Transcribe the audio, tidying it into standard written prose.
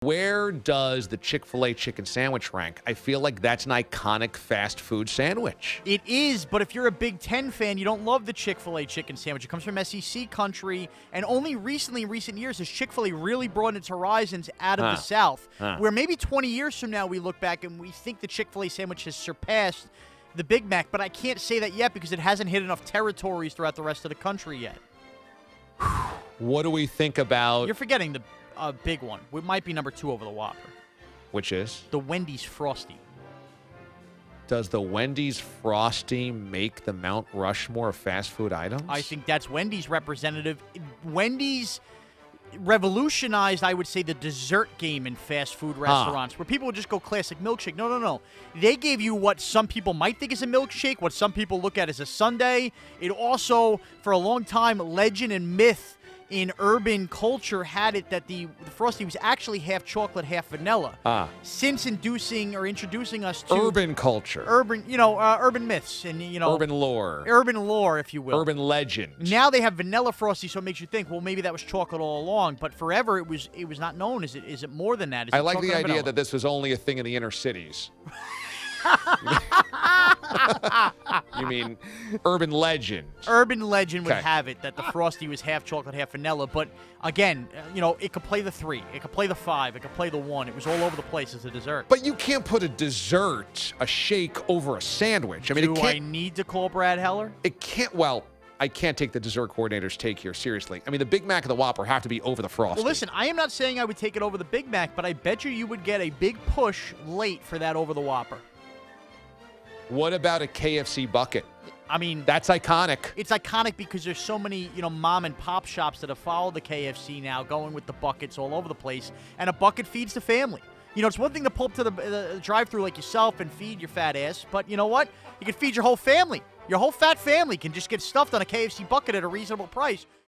where does the Chick-fil-A chicken sandwich rank? I feel like that's an iconic fast food sandwich. It is, but if you're a Big Ten fan, you don't love the Chick-fil-A chicken sandwich. It comes from SEC country, and only recently, in recent years, has Chick-fil-A really broadened its horizons out of the South, where maybe 20 years from now we look back and we think the Chick-fil-A sandwich has surpassed the Big Mac, but I can't say that yet because it hasn't hit enough territories throughout the rest of the country yet. What do we think about... You're forgetting the big one. It might be number 2 over the Whopper. Which is? The Wendy's Frosty. Does the Wendy's Frosty make the Mount Rushmore of fast food items? I think that's Wendy's representative. Wendy's revolutionized, I would say, the dessert game in fast food restaurants, where people would just go classic milkshake. No. They gave you what some people might think is a milkshake, what some people look at as a sundae. It also, for a long time, legend and myth in urban culture had it that the Frosty was actually half chocolate, half vanilla. Since introducing us to urban culture, urban myths and urban lore, if you will, urban legend. Now they have vanilla Frosty, so it makes you think, well, maybe that was chocolate all along. But forever, it was not known. Is it more than that? I like the idea that this was only a thing in the inner cities. You mean urban legend? Urban legend would have it that the Frosty was half chocolate, half vanilla. But again, it could play the 3, it could play the 5, it could play the 1. It was all over the place as a dessert. But you can't put a shake over a sandwich. I mean, do I need to call Brad Heller? It can't. Well, I can't take the dessert coordinator's take here seriously. I mean, the Big Mac and the Whopper have to be over the Frosty. Well, listen, I am not saying I would take it over the Big Mac, but I bet you would get a big push late for that over the Whopper. What about a KFC bucket? I mean, that's iconic. It's iconic because there's so many, mom and pop shops that have followed the KFC now, going with the buckets all over the place, and a bucket feeds the family. It's one thing to pull up to the drive-thru like yourself and feed your fat ass, but you know what? You can feed your whole family. Your whole fat family can just get stuffed on a KFC bucket at a reasonable price.